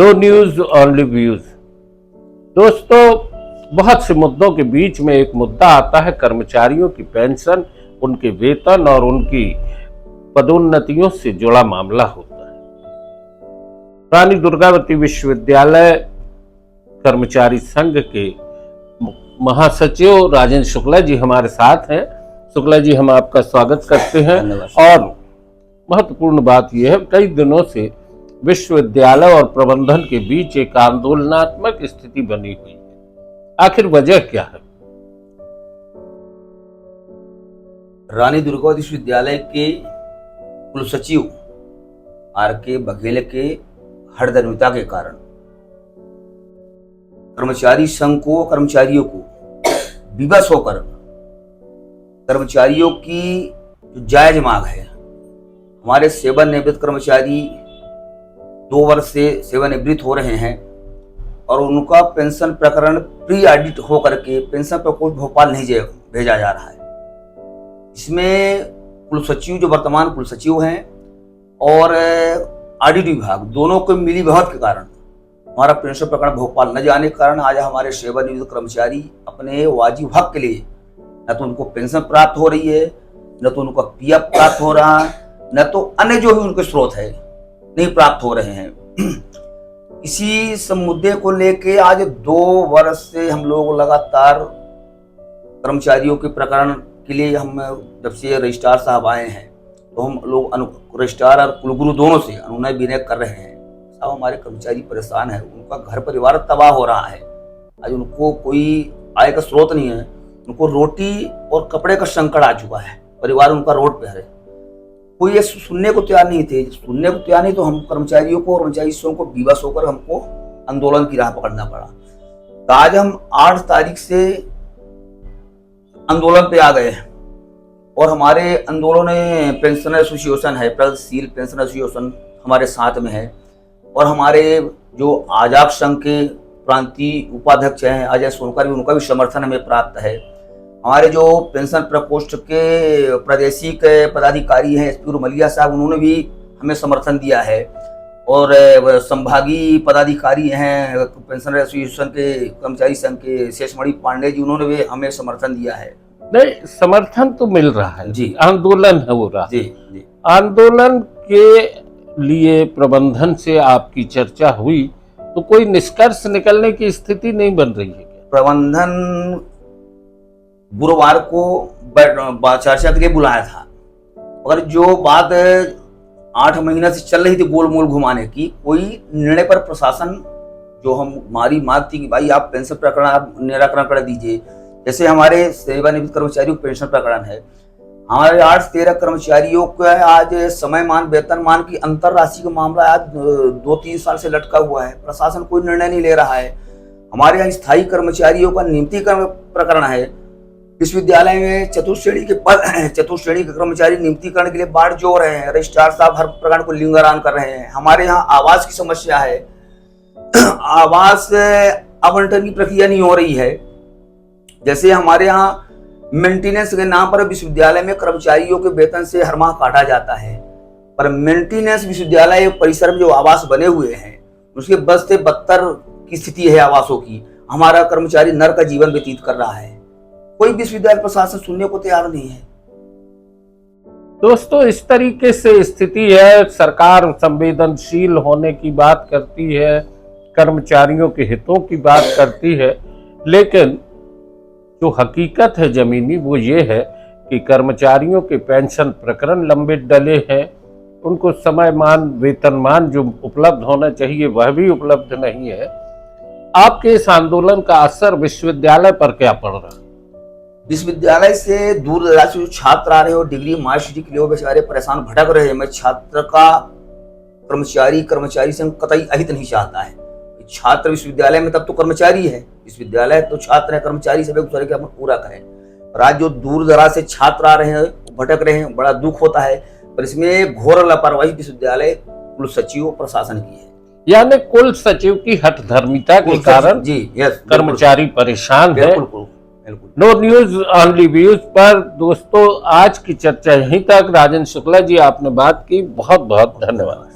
No news only views. दोस्तों, बहुत से मुद्दों के बीच में एक मुद्दा आता है कर्मचारियों की पेंशन, उनके वेतन और उनकी पदोन्नतियों से जुड़ा मामला होता है। रानी दुर्गावती विश्वविद्यालय कर्मचारी संघ के महासचिव राजेंद्र शुक्ला जी हमारे साथ हैं। शुक्ला जी, हम आपका स्वागत करते हैं। और महत्वपूर्ण बात यह है, कई दिनों से विश्वविद्यालय और प्रबंधन के बीच एक आंदोलनात्मक स्थिति बनी हुई है। आखिर वजह क्या है? रानी दुर्गावती विश्वविद्यालय के कुलसचिव आर.के. बघेल के हठधर्मिता के कारण कर्मचारी संघ को, कर्मचारियों को विवश होकर कर्मचारियों की जो जायज मांग है, हमारे सेवानिवृत्त कर्मचारी 2 वर्ष से सेवानिवृत्त हो रहे हैं और उनका पेंशन प्रकरण प्री ऑडिट होकर के पेंशन प्रकोष्ठ भोपाल नहीं भेजा जा रहा है। इसमें कुलसचिव, जो वर्तमान कुलसचिव हैं, और ऑडिट विभाग दोनों को मिली भगत के कारण हमारा पेंशन प्रकरण भोपाल न जाने के कारण आज हमारे सेवानिवृत्त कर्मचारी अपने वाजिब हक के लिए न तो उनको पेंशन प्राप्त हो रही है, न तो उनको पीएफ प्राप्त हो रहा है, न तो अन्य जो भी उनके स्रोत है नहीं प्राप्त हो रहे हैं। इसी सब मुद्दे को लेके आज 2 वर्ष से हम लोग लगातार कर्मचारियों के प्रकरण के लिए, हम जब से रजिस्ट्रार साहब आए हैं तो हम लोग रजिस्ट्रार और कुलगुरु दोनों से अनुनय विनय कर रहे हैं। साहब, हमारे कर्मचारी परेशान है, उनका घर परिवार तबाह हो रहा है, आज उनको कोई आय का स्रोत नहीं है, उनको रोटी और कपड़े का संकट आ चुका है, परिवार उनका रोड पे है। कोई ये सुनने को तैयार नहीं थे। सुनने को तैयार नहीं तो हम कर्मचारियों को, कर्मचारी संघ को विवश होकर हमको आंदोलन की राह पकड़ना पड़ा। तो आज हम 8 तारीख से आंदोलन पे आ गए हैं और हमारे आंदोलन में पेंशन एसोसिएशन है, प्रगतिशील पेंशन एसोसिएशन हमारे साथ में है, और हमारे जो आजाद संघ के प्रांतीय उपाध्यक्ष हैं अजय सोनकर, उनका भी समर्थन हमें प्राप्त है। हमारे जो पेंशन प्रकोष्ठ के प्रादेशिक पदाधिकारी हैं एसपी मलिया साहब, उन्होंने भी हमें समर्थन दिया है, और संभागीय पदाधिकारी हैं पेंशन एसोसिएशन के कर्मचारी संघ के शेषमणि पांडे जी, उन्होंने भी हमें समर्थन दिया है। नहीं, समर्थन तो मिल रहा है जी, आंदोलन हो रहा है जी। आंदोलन के लिए प्रबंधन से आपकी चर्चा हुई तो कोई निष्कर्ष निकलने की स्थिति नहीं बन रही है? प्रबंधन गुरुवार को चर्चा के लिए बुलाया था, और जो बात 8 महीना से चल रही थी गोल मोल घुमाने की, कोई निर्णय पर प्रशासन, जो हमारी मांग थी कि भाई आप पेंशन प्रकरण आप निराकरण कर दीजिए। जैसे हमारे सेवानिवृत्त कर्मचारियों को पेंशन प्रकरण है, हमारे 8 से 13 कर्मचारियों का आज समयमान वेतनमान की अंतर राशि का मामला आज 2-3 साल से लटका हुआ है। प्रशासन कोई निर्णय नहीं ले रहा है। हमारे यहाँ स्थायी कर्मचारियों का नियुक्तिकरण प्रकरण है। विश्वविद्यालय में चतुर्श्रेणी के कर्मचारी नियुक्तिकरण के लिए बाढ़ जो रहे हैं, रजिस्ट्रार साहब हर प्रकार को लिंगारान कर रहे हैं। हमारे यहाँ आवास की समस्या है, आवास आवंटन की प्रक्रिया नहीं हो रही है। जैसे हमारे यहाँ मेंटेनेंस के नाम पर विश्वविद्यालय में कर्मचारियों के वेतन से हर माह काटा जाता है, पर मेंटेनेंस विश्वविद्यालय परिसर में जो आवास बने हुए हैं उसके बद से बदतर की स्थिति है आवासों की। हमारा कर्मचारी नरक का जीवन व्यतीत कर रहा है। कोई विश्वविद्यालय प्रशासन सुनने को तैयार नहीं है। दोस्तों, इस तरीके से स्थिति है। सरकार संवेदनशील होने की बात करती है, कर्मचारियों के हितों की बात करती है, लेकिन जो हकीकत है जमीनी वो ये है कि कर्मचारियों के पेंशन प्रकरण लंबित डले हैं। उनको समयमान वेतनमान जो उपलब्ध होना चाहिए वह भी उपलब्ध नहीं है। आपके इस आंदोलन का असर विश्वविद्यालय पर क्या पड़ रहा है? विश्वविद्यालय से दूर दराज से जो छात्र आ रहे हो, डिग्री मास्टरी के लिए वो बेचारे परेशान भटक रहे हैं। मैं छात्र का कर्मचारी संघ कतई अहित नहीं चाहता है। छात्र विश्वविद्यालय में तब तो कर्मचारी है, विश्वविद्यालय तो छात्र है, कर्मचारी सब एक दूसरे के अपन पूरा करें। और आज जो दूर दराज से छात्र आ रहे हैं, भटक रहे हैं, बड़ा दुख होता है। पर इसमें घोर लापरवाही विश्वविद्यालय कुल सचिव प्रशासन की है। यानी कुल सचिव की हठधर्मिता के कारण कर्मचारी परेशान है। नो न्यूज ओनली व्यूज पर दोस्तों आज की चर्चा यहीं तक। राजेंद्र शुक्ला जी आपने बात की, बहुत बहुत धन्यवाद।